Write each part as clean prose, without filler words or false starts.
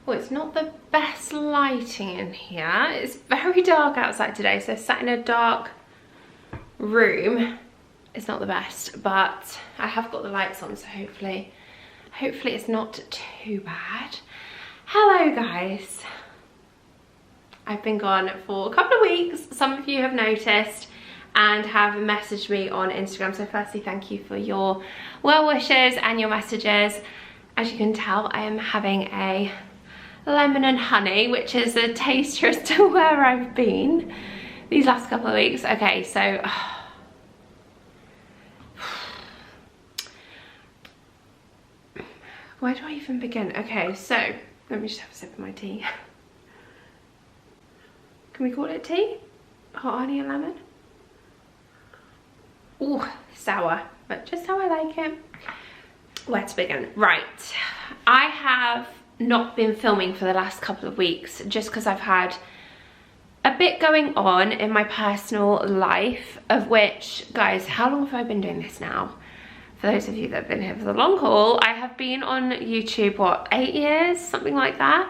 Well, it's not the best lighting in here. It's very dark outside today, so sat in a dark room is not the best, but I have got the lights on, so hopefully it's not too bad. Hello guys. I've been gone for a couple of weeks. Some of you have noticed and have messaged me on Instagram, so firstly thank you for your well wishes and your messages. As you can tell, I am having a lemon and honey, which is a taster as to where I've been these last couple of weeks. Okay, so where do I even begin? Okay, so let me just have a sip of my tea. Can we call it tea? Hot honey and lemon? Ooh, sour, but just how I like it. Where to begin? Right, I have not been filming for the last couple of weeks just because I've had a bit going on in my personal life, of which, guys, how long have I been doing this now? For those of you that have been here for the long haul, I have been on YouTube, what, 8 years? Something like that.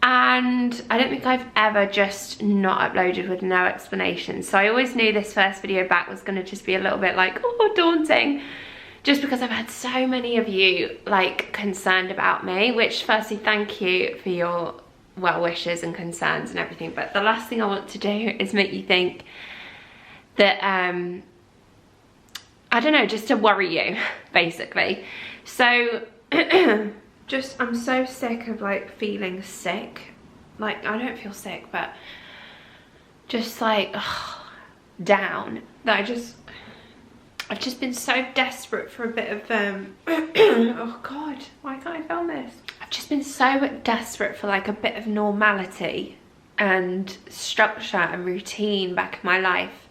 And I don't think I've ever just not uploaded with no explanation. So I always knew this first video back was going to just be a little bit like, oh, daunting. Just because I've had so many of you like concerned about me, which firstly, thank you for your well wishes and concerns and everything. But the last thing I want to do is make you think that, I don't know, just to worry you, basically. So I'm so sick of like feeling sick. Like, I don't feel sick, but just like down, that I've just been so desperate for a bit of oh god, why can't I film this? I've just been so desperate for like a bit of normality and structure and routine back in my life.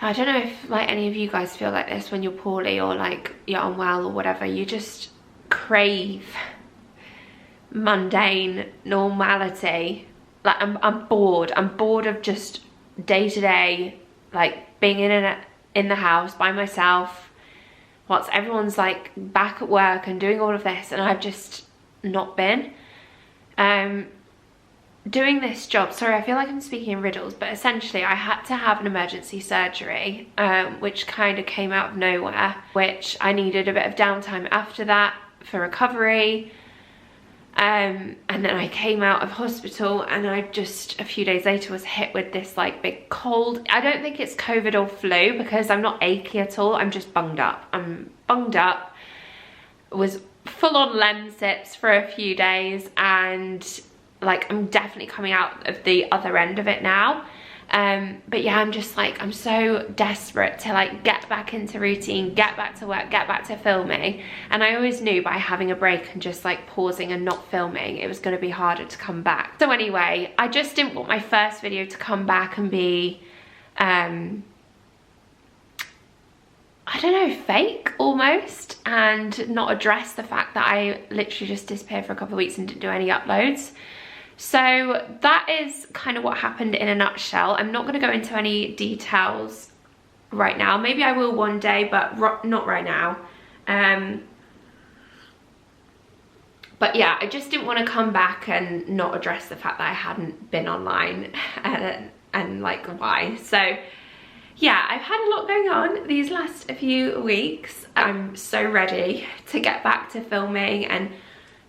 I don't know if like any of you guys feel like this when you're poorly or like you're unwell or whatever. You just crave mundane normality. Like I'm bored of just day to day, like being in the house by myself whilst everyone's like back at work and doing all of this, and I've just not been doing this job. Sorry, I feel like I'm speaking in riddles, but essentially I had to have an emergency surgery, which kind of came out of nowhere, which I needed a bit of downtime after that for recovery. And then I came out of hospital, and I just a few days later was hit with this like big cold. I don't think it's COVID or flu because I'm not achy at all. I'm just bunged up. I'm bunged up. Was full on Lemsips for a few days, and like I'm definitely coming out of the other end of it now. But yeah, I'm just like, I'm so desperate to like get back into routine, get back to work, get back to filming. And I always knew by having a break and just like pausing and not filming, it was going to be harder to come back. So anyway, I just didn't want my first video to come back and be, I don't know, fake almost, and not address the fact that I literally just disappeared for a couple of weeks and didn't do any uploads. So that is kind of what happened in a nutshell. I'm not going to go into any details right now. Maybe I will one day, but not right now. But yeah, I just didn't want to come back and not address the fact that I hadn't been online and like why. So yeah, I've had a lot going on these last few weeks. I'm so ready to get back to filming and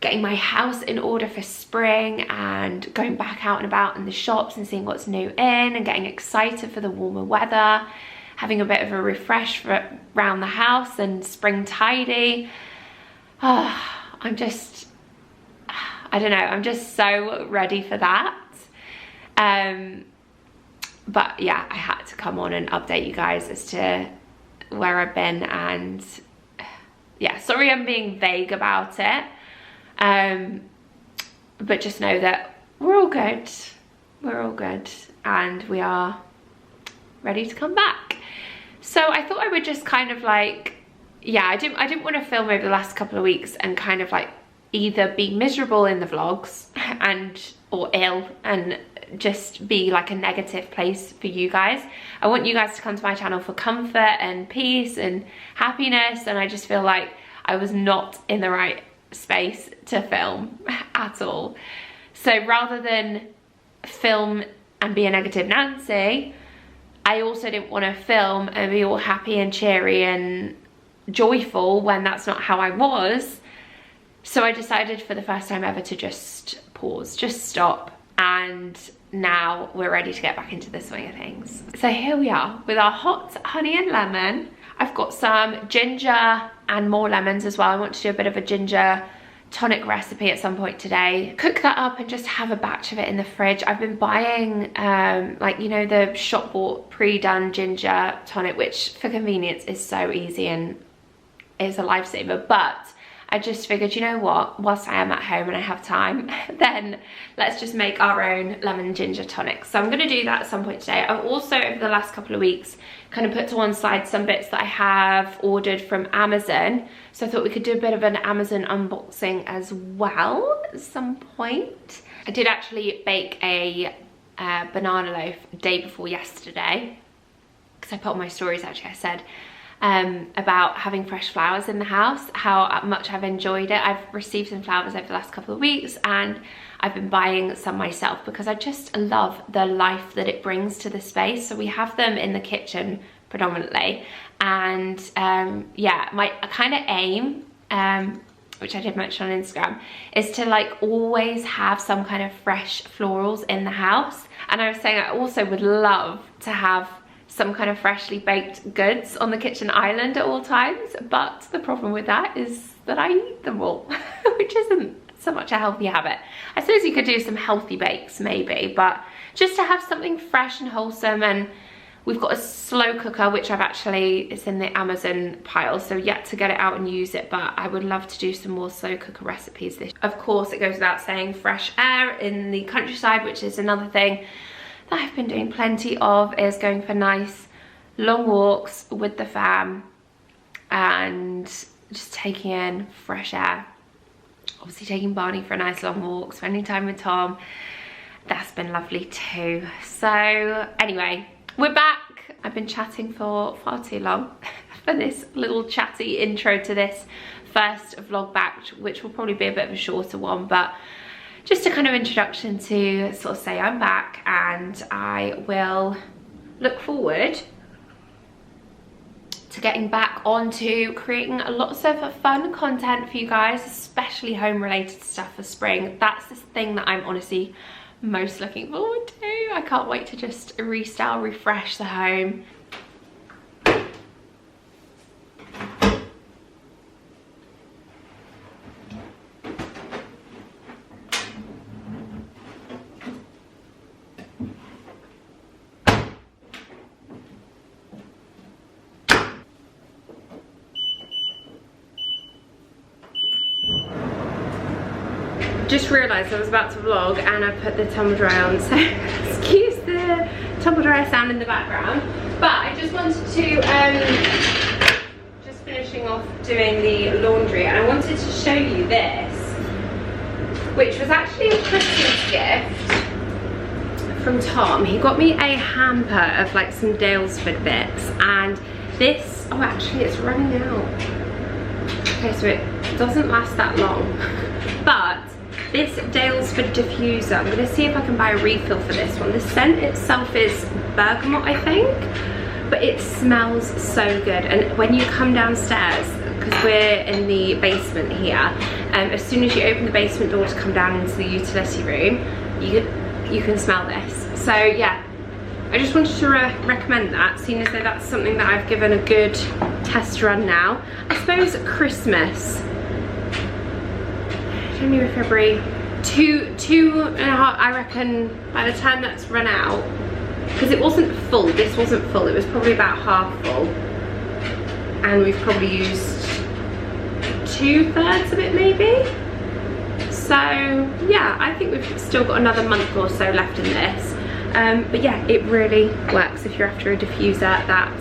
getting my house in order for spring and going back out and about in the shops and seeing what's new in and getting excited for the warmer weather, having a bit of a refresh around the house and spring tidy. I don't know, I'm just so ready for that. But yeah, I had to come on and update you guys as to where I've been, and yeah, sorry I'm being vague about it. But just know that we're all good, and we are ready to come back. So I thought I would just kind of like, yeah, I didn't want to film over the last couple of weeks and kind of like either be miserable in the vlogs or ill and just be like a negative place for you guys. I want you guys to come to my channel for comfort and peace and happiness, and I just feel like I was not in the right space to film at all. So rather than film and be a negative Nancy, I also didn't want to film and be all happy and cheery and joyful when that's not how I was. So I decided for the first time ever to just pause, just stop, and now we're ready to get back into the swing of things. So here we are with our hot honey and lemon. I've got some ginger and more lemons as well. I want to do a bit of a ginger tonic recipe at some point today. Cook that up and just have a batch of it in the fridge. I've been buying like, you know, the shop bought pre-done ginger tonic, which for convenience is so easy and is a lifesaver. But I just figured, you know what, whilst I am at home and I have time, then let's just make our own lemon ginger tonic. So I'm going to do that at some point today. I've also, over the last couple of weeks, kind of put to one side some bits that I have ordered from Amazon. So I thought we could do a bit of an Amazon unboxing as well at some point. I did actually bake a banana loaf the day before yesterday, because I put on my stories, actually, I said about having fresh flowers in the house, how much I've enjoyed it. I've received some flowers over the last couple of weeks, and I've been buying some myself because I just love the life that it brings to the space. So we have them in the kitchen predominantly, and yeah, my kind of aim, which I did mention on Instagram, is to like always have some kind of fresh florals in the house. And I was saying I also would love to have some kind of freshly baked goods on the kitchen island at all times, but the problem with that is that I eat them all, which isn't so much a healthy habit. I suppose you could do some healthy bakes maybe, but just to have something fresh and wholesome. And we've got a slow cooker, which it's in the Amazon pile, so yet to get it out and use it, but I would love to do some more slow cooker recipes this year. Of course, it goes without saying, fresh air in the countryside, which is another thing that I've been doing plenty of, is going for nice long walks with the fam and just taking in fresh air. Obviously taking Barney for a nice long walk, spending time with Tom. That's been lovely too. So anyway, we're back. I've been chatting for far too long for this little chatty intro to this first vlog back, which will probably be a bit of a shorter one, but just a kind of introduction to sort of say I'm back, and I will look forward to getting back onto creating lots of fun content for you guys, especially home related stuff for spring. That's the thing that I'm honestly most looking forward to. I can't wait to just restyle, refresh the home. Just realised I was about to vlog and I put the tumble dryer on, so excuse the tumble dryer sound in the background. But I just wanted to, just finishing off doing the laundry, and I wanted to show you this, which was actually a Christmas gift from Tom. He got me a hamper of like some Dalesford bits, and this, oh actually it's running out. Okay, so it doesn't last that long, but this Dalesford diffuser, I'm going to see if I can buy a refill for this one. The scent itself is bergamot, I think, but it smells so good. And when you come downstairs, because we're in the basement here, as soon as you open the basement door to come down into the utility room, you can smell this. So yeah, I just wanted to recommend that, seeing as though that's something that I've given a good test run now. I suppose Christmas, January, February, two and a half, I reckon by the time that's run out, because it wasn't full, this wasn't full, it was probably about half full, and we've probably used 2/3 of it maybe. So yeah, I think we've still got another month or so left in this, but yeah, it really works if you're after a diffuser that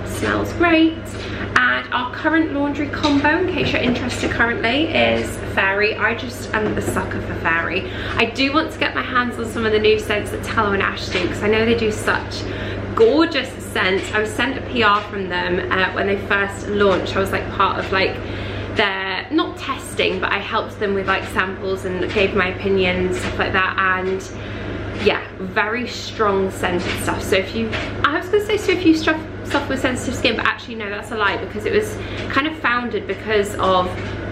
smells great. And our current laundry combo, in case you're interested currently, is Fairy. I just am the sucker for Fairy. I do want to get my hands on some of the new scents that Tallow and Ash do, because I know they do such gorgeous scents. I was sent a PR from them when they first launched. I was like part of like their, not testing, but I helped them with like samples and gave my opinions, stuff like that. And yeah, very strong scented stuff. So if you, I was gonna say, so if you stuff with sensitive skin, but actually no, that's a lie, because it was kind of founded because of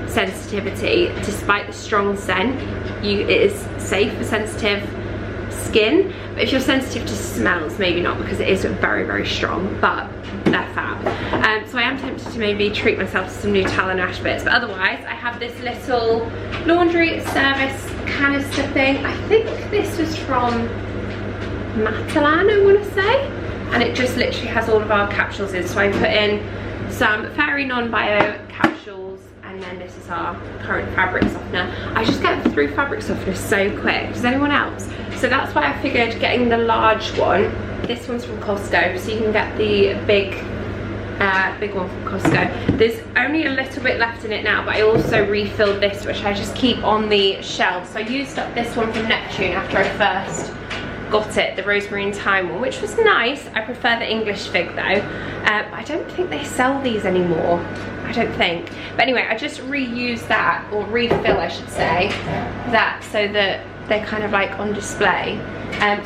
sensitivity. Despite the strong scent, it is safe for sensitive skin. But if you're sensitive to smells, maybe not, because it is very, very strong, but they're fab. So I am tempted to maybe treat myself to some Nutella Nash bits, but otherwise I have this little laundry service canister thing. I think this was from Matalan, I want to say, and it just literally has all of our capsules in. So I put in some fairy non-bio capsules, and then this is our current fabric softener. I just get through fabric softeners so quick. Does anyone else? So that's why I figured getting the large one. This one's from Costco, so you can get the big one from Costco. There's only a little bit left in it now, but I also refilled this, which I just keep on the shelf. So I used up this one from Neptune after I first got it, the rosemary and thyme one, which was nice. I prefer the English fig though. But I don't think they sell these anymore. I don't think. But anyway, I just reuse that, or refill I should say, that, so that they're kind of like on display.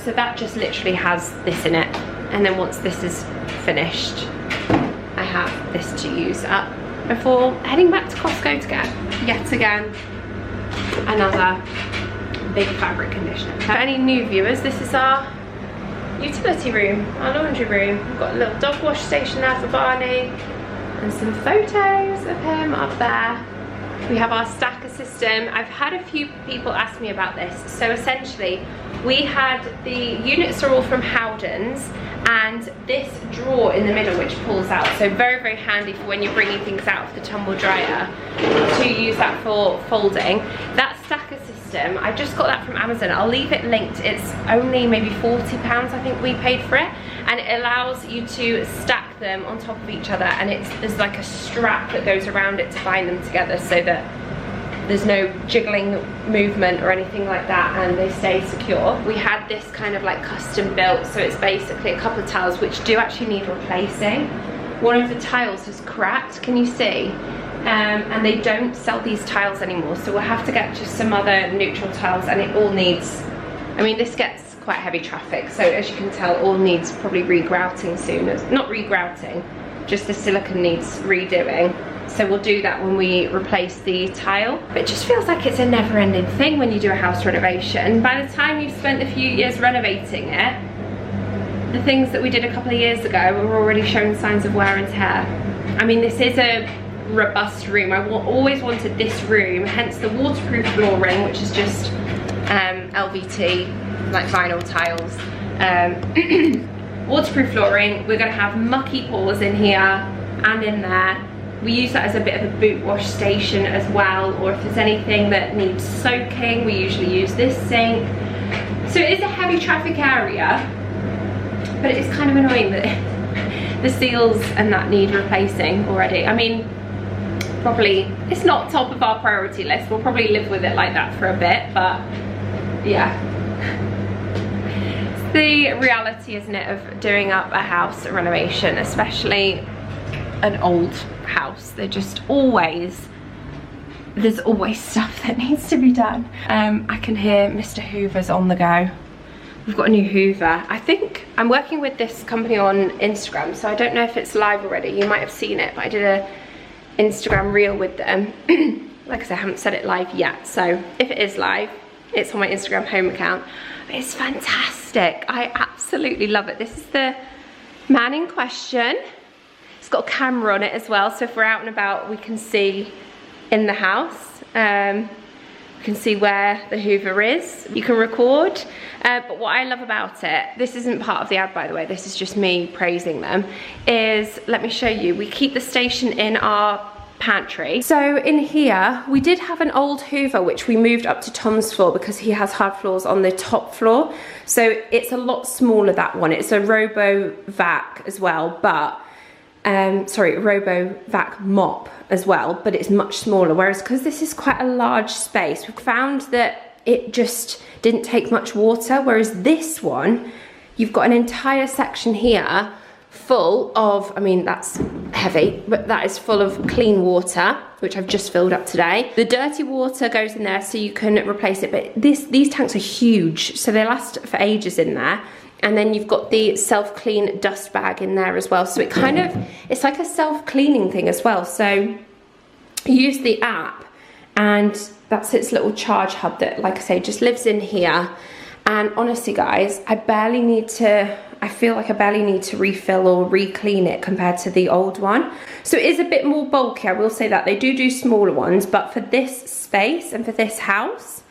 So that just literally has this in it. And then once this is finished, I have this to use up before heading back to Costco to get, yet again, another big fabric conditioner. For any new viewers, this is our utility room, our laundry room. We've got a little dog wash station there for Barney, and some photos of him up there. We have our stacker system. I've had a few people ask me about this. So essentially, we had, the units are all from Howden's, and this drawer in the middle which pulls out. So very, very handy for when you're bringing things out of the tumble dryer, to use that for folding. That stacker system, I just got that from Amazon. I'll leave it linked. It's only maybe £40, I think we paid for it. And it allows you to stack them on top of each other, and there's like a strap that goes around it to bind them together, so that there's no jiggling movement or anything like that, and they stay secure. We had this kind of like custom built, so it's basically a couple of tiles which do actually need replacing. One of the tiles has cracked, can you see? And they don't sell these tiles anymore, so we'll have to get just some other neutral tiles, and it all needs, I mean, this gets quite heavy traffic, so as you can tell, all needs probably regrouting soon. Not regrouting, just the silicone needs redoing. So we'll do that when we replace the tile. But it just feels like it's a never-ending thing when you do a house renovation. By the time you've spent a few years renovating it, the things that we did a couple of years ago were already showing signs of wear and tear. I mean, this is a robust room. I always wanted this room, hence the waterproof flooring, which is just LVT, like vinyl tiles. Waterproof flooring. We're going to have mucky paws in here and in there. We use that as a bit of a boot wash station as well, or if there's anything that needs soaking, we usually use this sink. So it is a heavy traffic area, but it is kind of annoying that the seals and that need replacing already. I mean, probably it's not top of our priority list. We'll probably live with it like that for a bit, but yeah. It's the reality, isn't it, of doing up a house renovation, especially an old house. They're just always, there's always stuff that needs to be done. I can hear Mr. Hoover's on the go. We've got a new Hoover. I think I'm working with this company on Instagram, so I don't know if it's live already. You might have seen it, but I did a Instagram reel with them. Like I said, I haven't set it live yet, so if it is live, it's on my Instagram home account. It's fantastic. I absolutely love it. This is the man in question. It's got a camera on it as well, so if we're out and about, we can see in the house. We can see where the Hoover is. You can record. But what I love about it, this isn't part of the ad, by the way, this is just me praising them, is, let me show you, we keep the station in our pantry. So in here, we did have an old Hoover, which we moved up to Tom's floor because he has hard floors on the top floor. So it's a lot smaller, that one. It's a Robo vac as well, but sorry, Robo vac mop as well, but it's much smaller. Whereas, because this is quite a large space, we found that it just didn't take much water. Whereas this one, you've got an entire section here full of, I mean, that's heavy, but that is full of clean water, which I've just filled up today. The dirty water goes in there so you can replace it, but these tanks are huge, so they last for ages in there. And then you've got the self-clean dust bag in there as well. So it kind of, it's like a self-cleaning thing as well. So you use the app, and that's its little charge hub that, like I say, just lives in here. And honestly, guys, I feel like I barely need to refill or re-clean it compared to the old one. So it is a bit more bulky, I will say that. They do smaller ones, but for this space and for this house,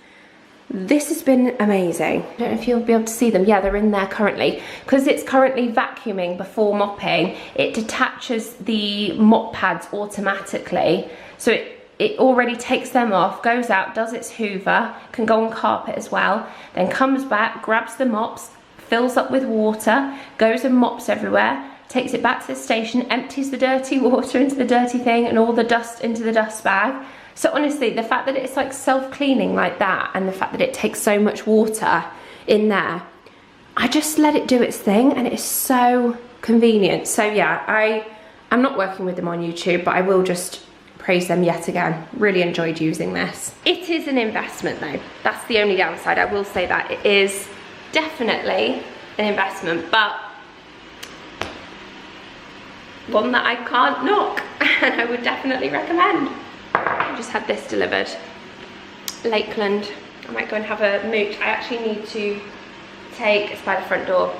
this has been amazing. I don't know if you'll be able to see them. Yeah, they're in there currently. Because it's currently vacuuming before mopping, it detaches the mop pads automatically. So it already takes them off, goes out, does its hoover, can go on carpet as well, then comes back, grabs the mops, fills up with water, goes and mops everywhere, takes it back to the station, empties the dirty water into the dirty thing and all the dust into the dust bag. So honestly, the fact that it's like self-cleaning like that, and the fact that it takes so much water in there, I just let it do its thing, and it is so convenient. So yeah, I'm not working with them on YouTube, but I will just praise them yet again. Really enjoyed using this. It is an investment though. That's the only downside. I will say that it is definitely an investment, but one that I can't knock, and I would definitely recommend. I just had this delivered. Lakeland. I might go and have a mooch. I actually need to take, it's by the front door.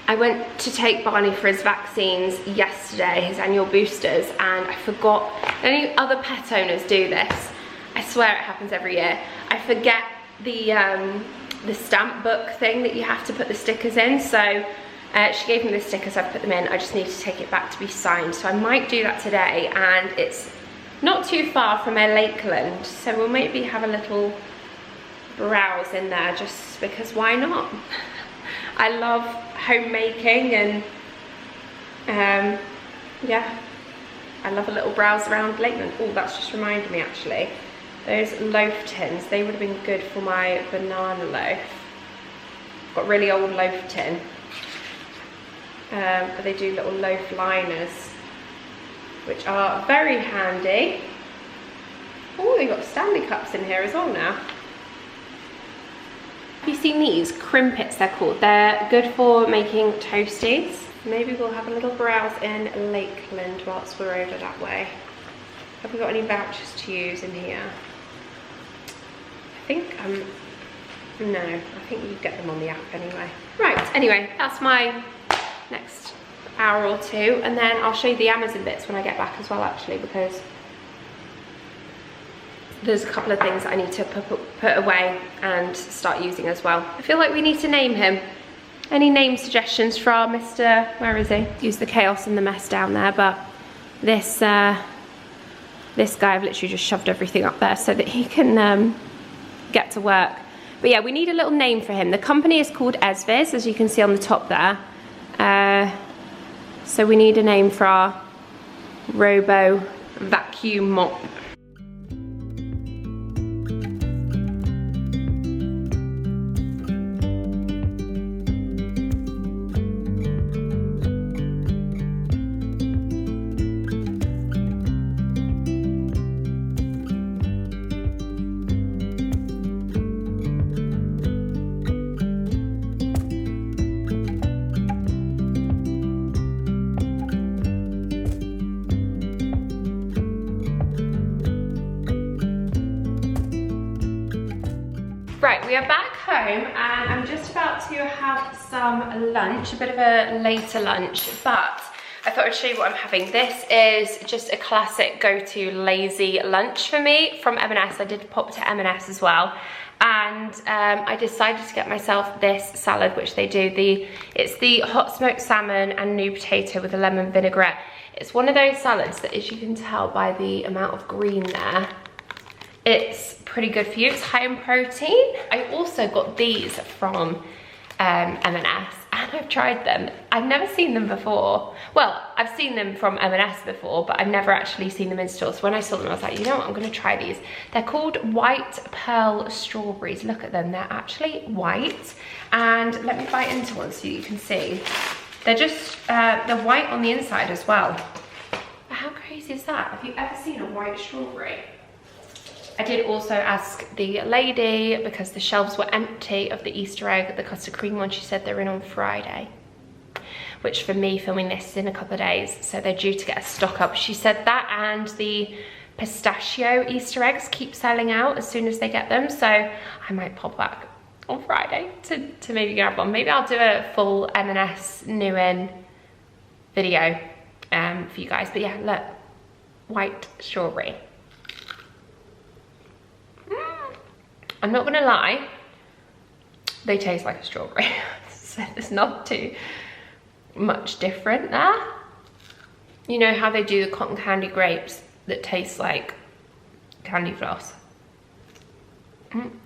I went to take Barney for his vaccines yesterday, his annual boosters, and I forgot. Any other pet owners do this. I swear it happens every year. I forget the stamp book thing that you have to put the stickers in. So she gave me the stickers, I've put them in. I just need to take it back to be signed. So I might do that today, and it's not too far from our Lakeland. So we'll maybe have a little browse in there, just because why not? I love homemaking, and yeah, I love a little browse around Lakeland. Oh, that's just reminded me actually. Those loaf tins, they would have been good for my banana loaf. Got a really old loaf tin. But they do little loaf liners, which are very handy. Oh, they've got Stanley cups in here as well now. Have you seen these? Crimpets, they're called. They're good for making toasties. Maybe we'll have a little browse in Lakeland whilst we're over that way. Have we got any vouchers to use in here? I think, no, I think you get them on the app anyway. Right, anyway, that's my next hour or two, and then I'll show you the Amazon bits when I get back as well, actually, because there's a couple of things that I need to put away and start using as well. I feel like we need to name him. Any name suggestions from Mr. Where is he? Use the chaos and the mess down there, but this guy, I've literally just shoved everything up there so that he can get to work. But yeah, we need a little name for him. The company is called Esviz, as you can see on the top there. So we need a name for our Robo vacuum mop. Right, we are back home and I'm just about to have some lunch, a bit of a later lunch, but I thought I'd show you what I'm having. This is just a classic go-to lazy lunch for me from M&S. I did pop to M&S as well, and I decided to get myself this salad, which they do. It's the hot smoked salmon and new potato with a lemon vinaigrette. It's one of those salads that, as you can tell by the amount of green there, it's pretty good for you. It's high in protein. I also got these from M&S, and I've tried them. I've never seen them before. Well, I've seen them from M&S before, but I've never actually seen them in stores. So when I saw them, I was like, you know what, I'm gonna try these. They're called white pearl strawberries. Look at them, they're actually white. And let me bite into one so you can see. They're just, they're white on the inside as well. But how crazy is that? Have you ever seen a white strawberry? I did also ask the lady, because the shelves were empty of the Easter egg, the custard cream one. She said they're in on Friday, which for me filming this is in a couple of days, so they're due to get a stock up. She said that and the pistachio Easter eggs keep selling out as soon as they get them, so I might pop back on Friday to maybe grab one. Maybe I'll do a full M&S new in video for you guys. But yeah, look, white strawberry. I'm not gonna lie, they taste like a strawberry. So there's not too much different there. You know how they do the cotton candy grapes that taste like candy floss?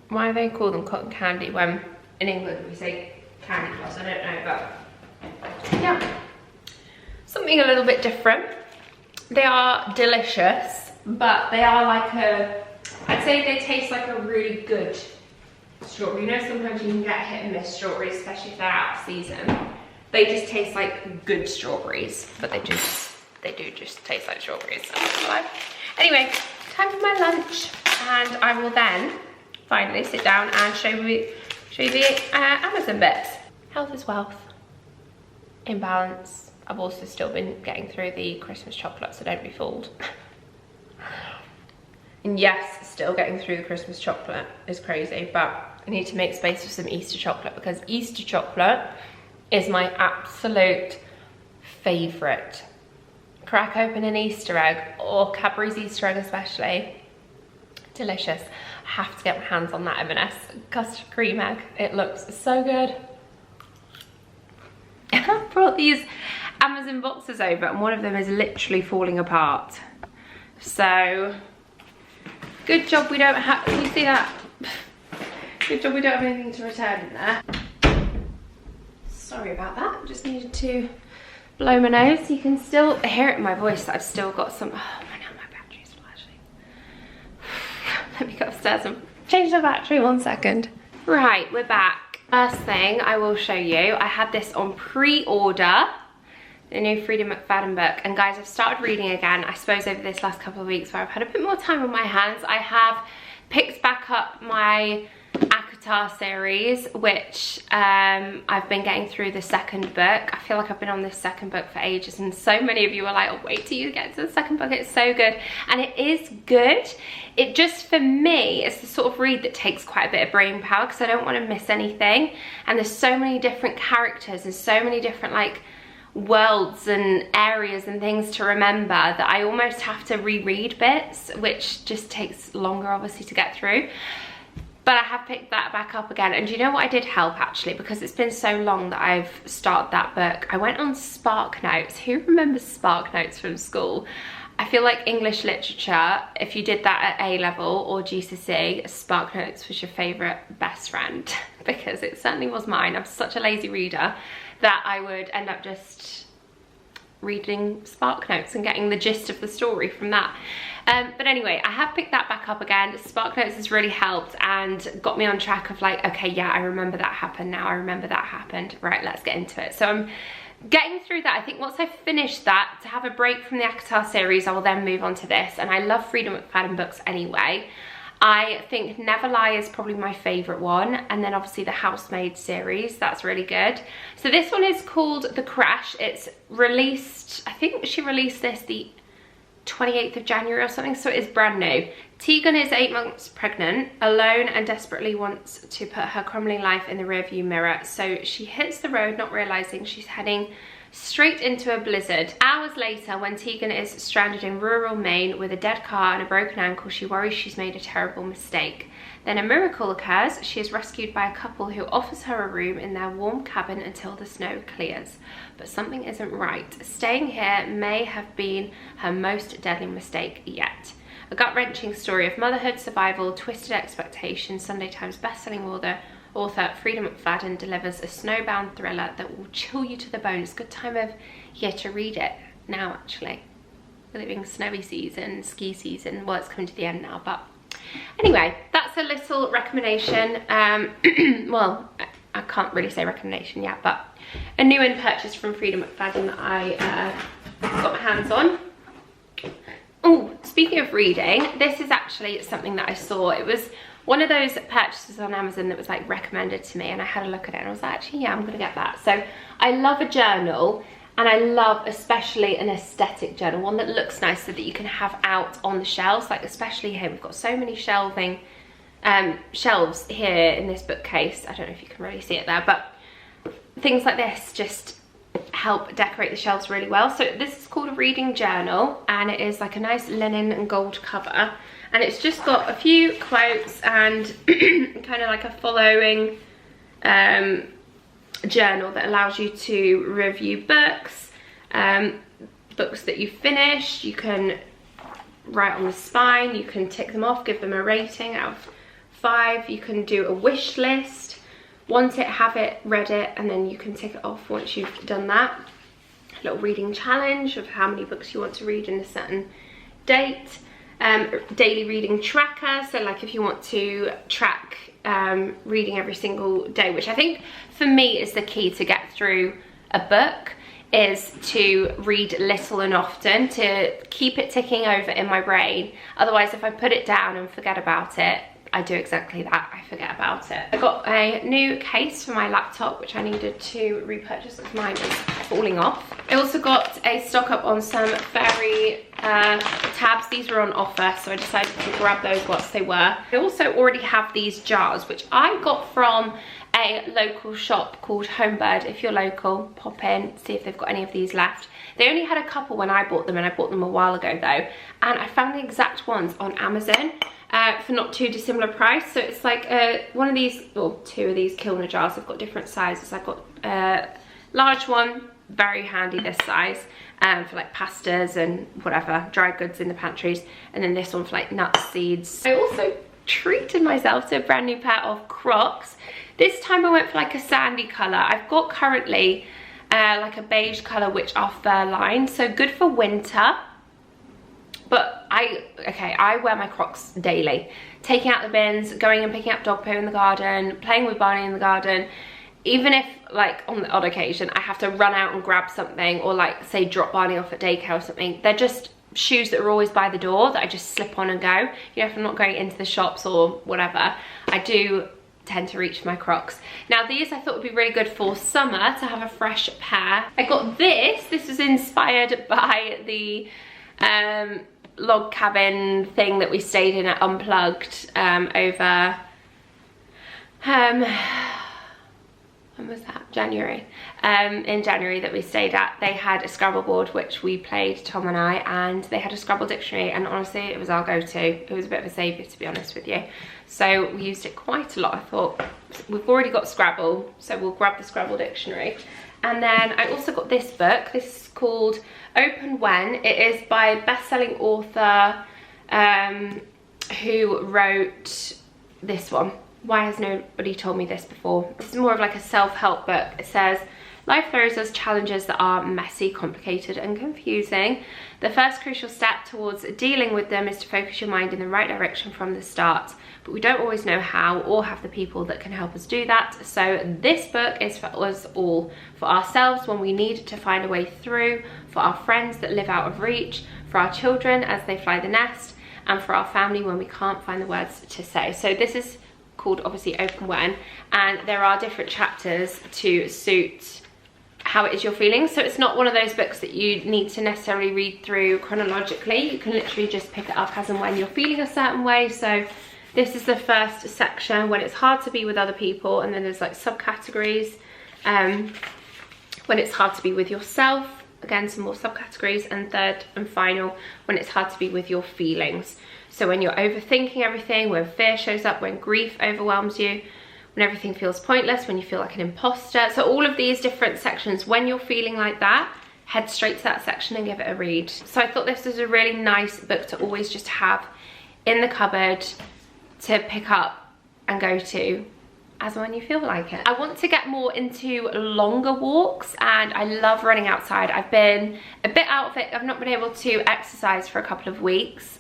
Why do they call them cotton candy when in England we say candy floss? I don't know, but yeah, something a little bit different. They are delicious, but they are like a, I'd say they taste like a really good strawberry. You know, sometimes you can get hit and miss strawberries, especially if they're out of season. They just taste like good strawberries, but they do just taste like strawberries. Anyway, time for my lunch, and I will then finally sit down and show you the Amazon bits. Health is wealth. In balance. I've also still been getting through the Christmas chocolate, so don't be fooled. And yes, still getting through the Christmas chocolate is crazy, but I need to make space for some Easter chocolate, because Easter chocolate is my absolute favourite. Crack open an Easter egg, or Cadbury's Easter egg especially. Delicious. I have to get my hands on that M&S custard cream egg. It looks so good. I brought these Amazon boxes over, and one of them is literally falling apart. So, good job we don't have, can you see that? Good job we don't have anything to return in there. Sorry about that, just needed to blow my nose. You can still hear it in my voice that I've still got some, oh my battery's flashing. Let me go upstairs and change the battery 1 second. Right, we're back. First thing I will show you, I had this on pre-order, the new Freida McFadden book, and guys, I've started reading again. I suppose over this last couple of weeks where I've had a bit more time on my hands, I have picked back up my ACOTAR series, which I've been getting through the second book. I feel like I've been on this second book for ages, and so many of you are like, oh, wait till you get to the second book, it's so good. And it is good. It just, for me, it's the sort of read that takes quite a bit of brain power, because I don't want to miss anything. And there's so many different characters and so many different like worlds and areas and things to remember that I almost have to reread bits, which just takes longer obviously to get through. But I have picked that back up again, and do you know what I did help actually, because it's been so long that I've started that book. I went on Spark Notes. Who remembers Spark Notes from school? I feel like English literature, if you did that at A-level or GCSE, Spark Notes was your favourite best friend, because it certainly was mine. I'm such a lazy reader that I would end up just reading Spark Notes and getting the gist of the story from that. But anyway, I have picked that back up again. Spark Notes has really helped and got me on track of like, okay, yeah, I remember that happened now, I remember that happened. Right, let's get into it. So I'm getting through that. I think once I've finished that, to have a break from the ACOTAR series, I will then move on to this. And I love Freida McFadden books anyway. I think Never Lie is probably my favourite one, and then obviously the Housemaid series, that's really good. So this one is called The Crash. It's released, I think she released this the 28th of January or something, so it is brand new. Tegan is 8 months pregnant, alone, and desperately wants to put her crumbling life in the rearview mirror. So she hits the road, not realising she's heading straight into a blizzard. Hours later, when Tegan is stranded in rural Maine with a dead car and a broken ankle, she worries she's made a terrible mistake. Then a miracle occurs. She is rescued by a couple who offers her a room in their warm cabin until the snow clears. But something isn't right. Staying here may have been her most deadly mistake yet. A gut-wrenching story of motherhood, survival, twisted expectations, Sunday Times bestselling author Freida McFadden delivers a snowbound thriller that will chill you to the bone. It's a good time of year to read it now, actually. With it being snowy season, ski season, well, it's coming to the end now, but anyway, that's a little recommendation. Well, I can't really say recommendation yet, but a new in purchase from Freedom McFadden that I got my hands on. Oh, speaking of reading, this is actually something that I saw. It was one of those purchases on Amazon that was like recommended to me, and I had a look at it and I was like, actually, yeah, I'm gonna get that. So I love a journal, and I love especially an aesthetic journal, one that looks nice so that you can have out on the shelves. Like especially here, we've got so many shelves here in this bookcase. I don't know if you can really see it there, but things like this just help decorate the shelves really well. So this is called a reading journal, and it is like a nice linen and gold cover, and it's just got a few quotes and kind of like a following journal that allows you to review books, books that you've finished. You can write on the spine, you can tick them off, give them a rating out of 5. You can do a wish list, want it, have it, read it, and then you can tick it off once you've done that. A little reading challenge of how many books you want to read in a certain date. Daily reading tracker, so like if you want to track reading every single day, which I think for me is the key to get through a book, is to read little and often, to keep it ticking over in my brain. Otherwise, if I put it down and forget about it, I do exactly that, I forget about it. I got a new case for my laptop, which I needed to repurchase because mine is falling off. I also got a stock up on some fairy tabs. These were on offer, so I decided to grab those whilst they were. I also already have these jars, which I got from a local shop called Homebird. If you're local, pop in, see if they've got any of these left. They only had a couple when I bought them, and I bought them a while ago though, and I found the exact ones on Amazon for not too dissimilar price. So it's like one of these, or 2 of these Kilner jars. I've got different sizes. I've got a large one, very handy this size, for like pastas and whatever, dry goods in the pantries, and then this one for like nuts, seeds. I also treated myself to a brand new pair of Crocs. This time I went for like a sandy colour. I've got currently like a beige colour, which are fur lined, so good for winter. But I wear my Crocs daily. Taking out the bins, going and picking up dog poo in the garden, playing with Barney in the garden. Even if, like, on the odd occasion, I have to run out and grab something, or like, say, drop Barney off at daycare or something, they're just shoes that are always by the door that I just slip on and go. You know, if I'm not going into the shops or whatever, I do tend to reach for my Crocs. Now these I thought would be really good for summer, to have a fresh pair. I got this was inspired by the log cabin thing that we stayed in at Unplugged over when was that? January. In January that we stayed at, they had a Scrabble board which we played, Tom and I, and they had a Scrabble dictionary, and honestly it was our go-to. It was a bit of a saviour, to be honest with you. So we used it quite a lot. I thought, we've already got Scrabble, so we'll grab the Scrabble dictionary. And then I also got this book. This is called Open When. It is by a best-selling author who wrote this one. Why has nobody told me this before? This is more of like a self-help book. It says, life throws us challenges that are messy, complicated and confusing. The first crucial step towards dealing with them is to focus your mind in the right direction from the start. But we don't always know how, or have the people that can help us do that. So this book is for us all. For ourselves when we need to find a way through, for our friends that live out of reach, for our children as they fly the nest, and for our family when we can't find the words to say. So this is called obviously Open When, and there are different chapters to suit how it is you're feeling. So it's not one of those books that you need to necessarily read through chronologically. You can literally just pick it up as and when you're feeling a certain way. So this is the first section, when it's hard to be with other people, and then there's like subcategories. When it's hard to be with yourself, again some more subcategories, and third and final, when it's hard to be with your feelings. So when you're overthinking everything, when fear shows up, when grief overwhelms you, when everything feels pointless, when you feel like an imposter. So all of these different sections, when you're feeling like that, head straight to that section and give it a read. So I thought this was a really nice book to always just have in the cupboard, to pick up and go to as when you feel like it. I want to get more into longer walks, and I love running outside. I've been a bit out of it. I've not been able to exercise for a couple of weeks.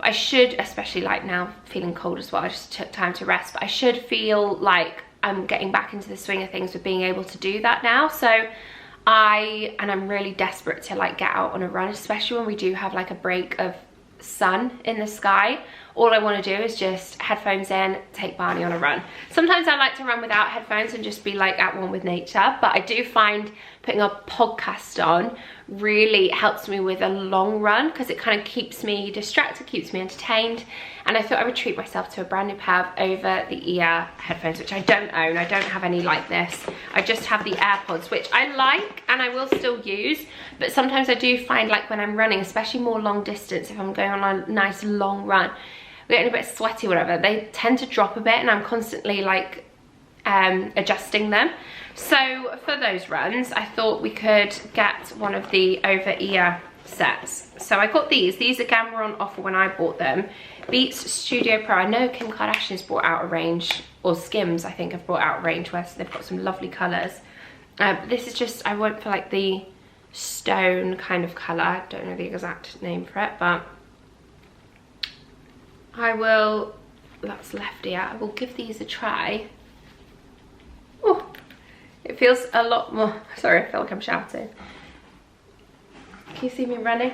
I should, especially like now feeling cold as well, I just took time to rest, but I should feel like I'm getting back into the swing of things with being able to do that now. So I'm really desperate to like get out on a run, especially when we do have like a break of sun in the sky. All I want to do is just headphones in, take Barney on a run. Sometimes I like to run without headphones and just be like at one with nature, but I do find putting a podcast on really helps me with a long run because it kind of keeps me distracted, keeps me entertained. And I thought I would treat myself to a brand new pair of over-the-ear headphones, which I don't own. I don't have any like this. I just have the AirPods, which I like and I will still use. But sometimes I do find like when I'm running, especially more long distance, if I'm going on a nice long run, we're getting a bit sweaty or whatever, they tend to drop a bit and I'm constantly like adjusting them. So for those runs, I thought we could get one of the over-ear sets. So I got these again were on offer when I bought them. Beats Studio Pro. I know Kim Kardashian's brought out a range, or Skims I think have brought out a range where they've got some lovely colours. This is just, I went for like the stone kind of colour. I don't know the exact name for it, but I will, that's left ear, I will give these a try. Oh, it feels a lot more, sorry, I feel like I'm shouting. Can you see me running?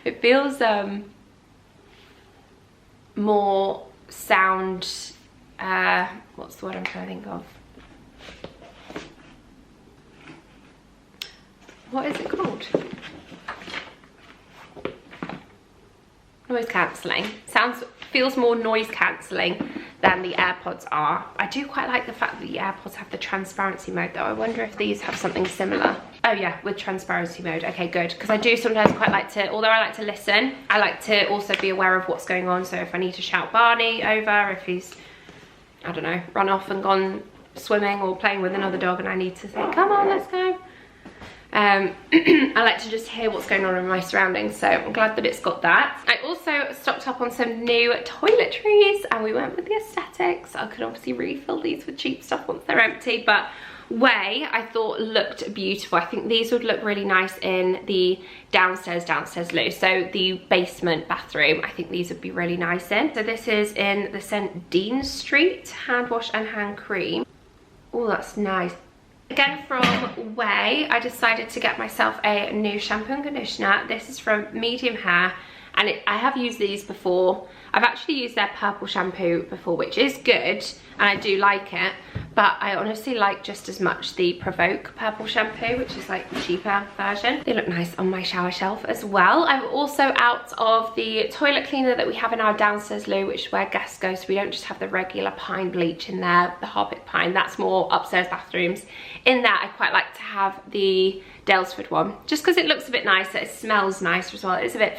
It feels more sound, what's the word I'm trying to think of? What is it called? Noise cancelling. Feels more noise cancelling than the AirPods are. I do quite like the fact that the AirPods have the transparency mode though. I wonder if these have something similar. Oh yeah, with transparency mode. Okay, good. Because I do sometimes quite like to, although I like to listen, I like to also be aware of what's going on. So if I need to shout Barney over, if he's, I don't know, run off and gone swimming or playing with another dog and I need to say, come on, let's go. I like to just hear what's going on in my surroundings, so I'm glad that it's got that. I also stocked up on some new toiletries and we went with the aesthetics. I could obviously refill these with cheap stuff once they're empty, but Way I thought looked beautiful. I think these would look really nice in the downstairs loo, so the basement bathroom. I think these would be really nice in. So this is in the scent Dean Street hand wash and hand cream. Oh, that's nice. Again from Way, I decided to get myself a new shampoo and conditioner. This is from Medium Hair, and I have used these before. I've actually used their purple shampoo before, which is good, and I do like it, but I honestly like just as much the Provoke purple shampoo, which is like the cheaper version. They look nice on my shower shelf as well. I'm also out of the toilet cleaner that we have in our downstairs loo, which is where guests go, so we don't just have the regular pine bleach in there, the Harpic pine. That's more upstairs bathrooms. In that, I quite like to have the Dalesford one, just because it looks a bit nicer. It smells nicer as well. It's a bit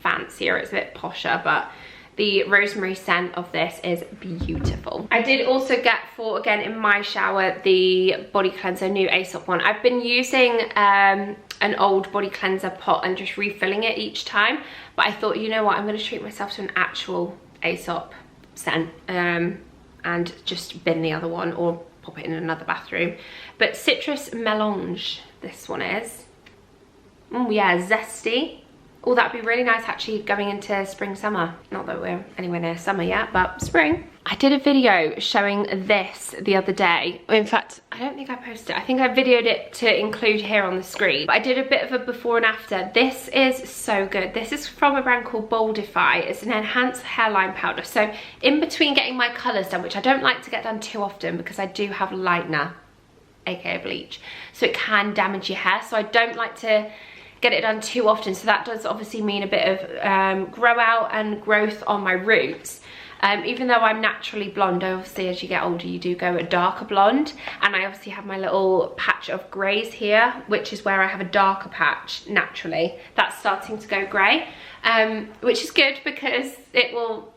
fancier, it's a bit posher, but the rosemary scent of this is beautiful. I did also get for, again, in my shower, the body cleanser, new Aesop one. I've been using an old body cleanser pot and just refilling it each time, but I thought, you know what, I'm going to treat myself to an actual Aesop scent and just bin the other one or pop it in another bathroom. But Citrus Melange, this one is. Oh yeah, zesty. Oh, that'd be really nice actually going into spring, summer. Not that we're anywhere near summer yet, but spring. I did a video showing this the other day. In fact, I don't think I posted it. I think I videoed it to include here on the screen. But I did a bit of a before and after. This is so good. This is from a brand called Boldify. It's an enhanced hairline powder. So in between getting my colours done, which I don't like to get done too often because I do have lightener, aka bleach, so it can damage your hair. So I don't like to get it done too often, so that does obviously mean a bit of grow out and growth on my roots. Even though I'm naturally blonde, obviously as you get older you do go a darker blonde, and I obviously have my little patch of greys here, which is where I have a darker patch naturally. That's starting to go grey, which is good because it will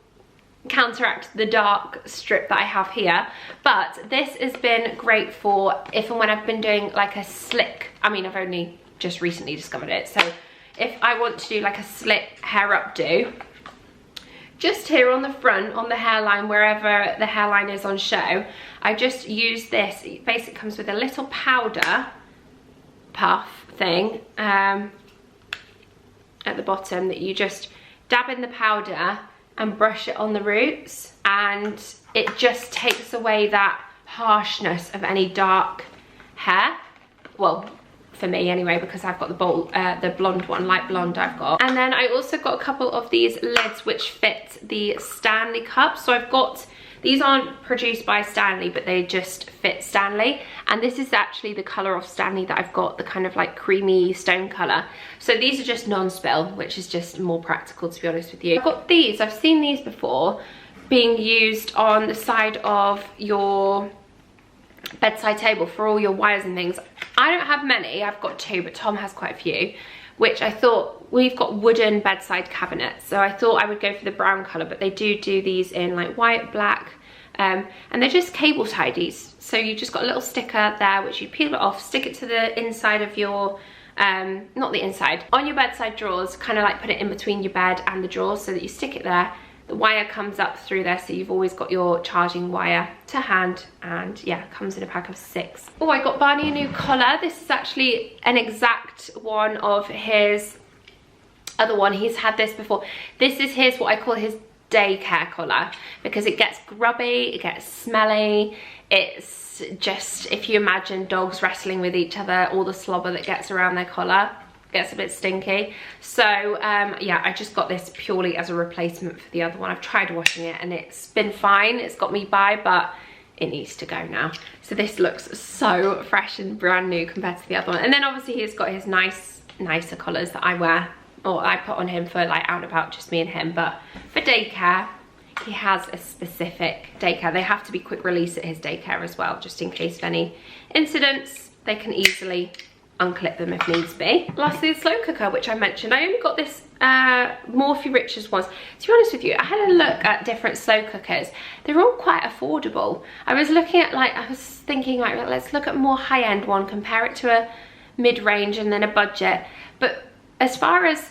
counteract the dark strip that I have here. But this has been great for if and when I've been doing like a slick, I mean I've only just recently discovered it, so if I want to do like a slick hair updo, just here on the front, on the hairline, wherever the hairline is on show, I just use this. It basically comes with a little powder puff thing at the bottom that you just dab in the powder and brush it on the roots, and it just takes away that harshness of any dark hair. Well, for me anyway, because I've got the blonde one, light blonde I've got. And then I also got a couple of these lids which fit the Stanley cups. So I've got, these aren't produced by Stanley, but they just fit Stanley. And this is actually the colour of Stanley that I've got, the kind of like creamy stone colour. So these are just non-spill, which is just more practical, to be honest with you. I've got these, I've seen these before being used on the side of your bedside table for all your wires and things. I don't have many, I've got 2, but Tom has quite a few, which I thought, we've got wooden bedside cabinets, so I thought I would go for the brown colour, but they do these in like white, black, and they're just cable tidies. So you just got a little sticker there which you peel it off, stick it to the inside of your not the inside, on your bedside drawers, kind of like put it in between your bed and the drawers so that you stick it there. The wire comes up through there, so you've always got your charging wire to hand, and yeah, comes in a pack of 6. Oh, I got Barney a new collar. This is actually an exact one of his other one. He's had this before. This is his, what I call his daycare collar, because it gets grubby, it gets smelly. It's just, if you imagine dogs wrestling with each other, all the slobber that gets around their collar gets a bit stinky. So yeah, I just got this purely as a replacement for the other one. I've tried washing it and it's been fine, it's got me by, but it needs to go now. So this looks so fresh and brand new compared to the other one. And then obviously he's got his nicer collars that I wear, or I put on him for like out and about, just me and him. But for daycare, he has a specific daycare. They have to be quick release at his daycare as well, just in case of any incidents. They can easily unclip them if needs be. Lastly, the slow cooker, which I mentioned. I only got this Morphe Richards ones. To be honest with you, I had a look at different slow cookers. They're all quite affordable. I was looking at, like, I was thinking, like, let's look at a more high-end one, compare it to a mid-range and then a budget. But as far as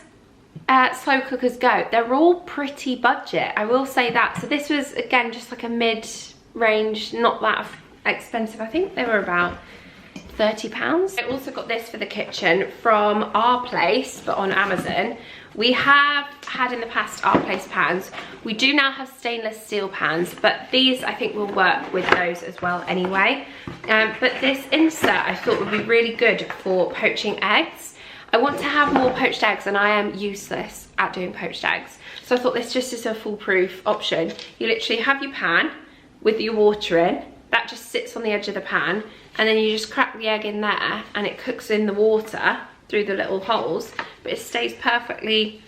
slow cookers go, they're all pretty budget, I will say that. So this was, again, just like a mid-range, not that expensive. I think they were about £30. I also got this for the kitchen from Our Place, but on Amazon. We have had in the past Our Place pans. We do now have stainless steel pans, but these I think will work with those as well anyway. But this insert I thought would be really good for poaching eggs. I want to have more poached eggs and I am useless at doing poached eggs. So I thought this just is a foolproof option. You literally have your pan with your water in, that just sits on the edge of the pan, and then you just crack the egg in there and it cooks in the water through the little holes, but it stays perfectly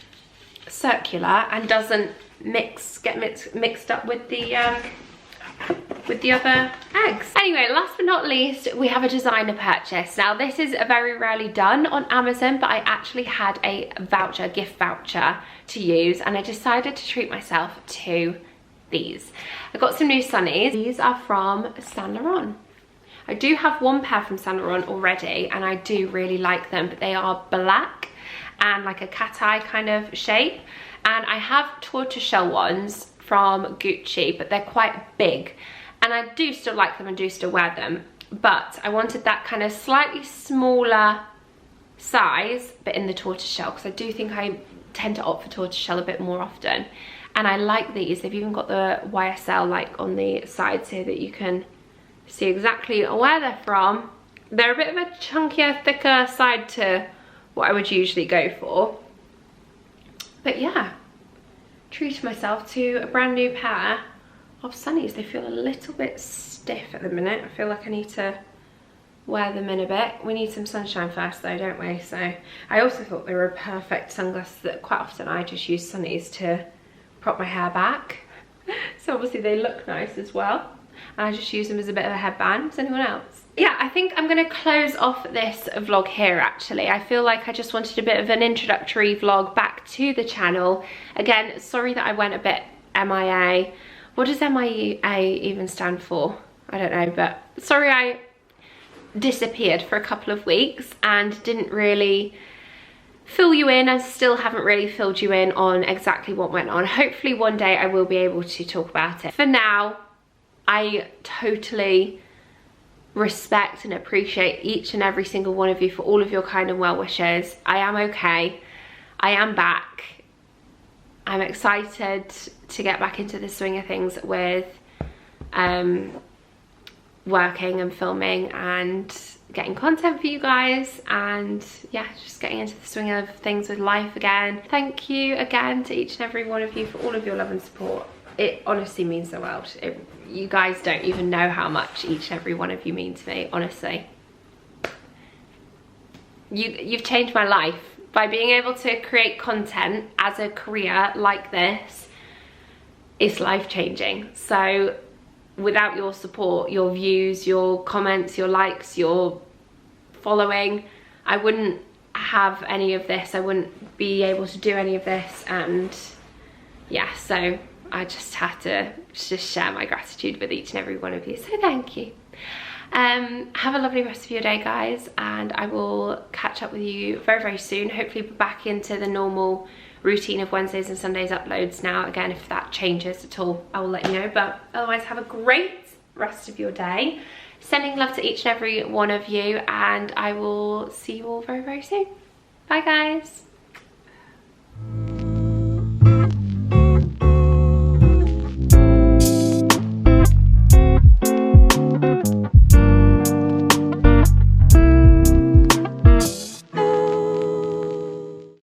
circular and doesn't get mixed up with the other eggs. Anyway, last but not least, we have a designer purchase. Now this is very rarely done on Amazon, but I actually had a voucher, gift voucher to use, and I decided to treat myself to these. I got some new sunnies. These are from Saint Laurent. I do have one pair from Saint Laurent already and I do really like them, but they are black and like a cat eye kind of shape. And I have tortoiseshell ones from Gucci, but they're quite big. And I do still like them and do still wear them. But I wanted that kind of slightly smaller size, but in the tortoiseshell, because I do think I tend to opt for tortoiseshell a bit more often. And I like these. They've even got the YSL like on the sides here that you can see exactly where they're from. They're a bit of a chunkier, thicker side to what I would usually go for. But yeah, treated myself to a brand new pair of sunnies. They feel a little bit stiff at the minute. I feel like I need to wear them in a bit. We need some sunshine first though, don't we? So I also thought they were a perfect sunglasses. That quite often I just use sunnies to prop my hair back. So obviously they look nice as well. And I just use them as a bit of a headband. Does anyone else? Yeah, I think I'm gonna close off this vlog here actually. I feel like I just wanted a bit of an introductory vlog back to the channel. Again, sorry that I went a bit MIA. What does MIA even stand for? I don't know, but sorry I disappeared for a couple of weeks and didn't really fill you in. I still haven't really filled you in on exactly what went on. Hopefully one day I will be able to talk about it. For now, I totally respect and appreciate each and every single one of you for all of your kind and well wishes. I am okay. I am back. I'm excited to get back into the swing of things with working and filming and getting content for you guys, and yeah, just getting into the swing of things with life again. Thank you again to each and every one of you for all of your love and support. It honestly means the world. You guys don't even know how much each and every one of you mean to me, honestly. You've changed my life. By being able to create content as a career like this, it's life-changing. So without your support, your views, your comments, your likes, your following, I wouldn't have any of this. I wouldn't be able to do any of this. And yeah, so I just had to just share my gratitude with each and every one of you. So thank you. Have a lovely rest of your day, guys, and I will catch up with you very, very soon. Hopefully back into the normal routine of Wednesdays and Sundays uploads now. Again, if that changes at all, I will let you know. But otherwise, have a great rest of your day. Sending love to each and every one of you, and I will see you all very, very soon. Bye, guys.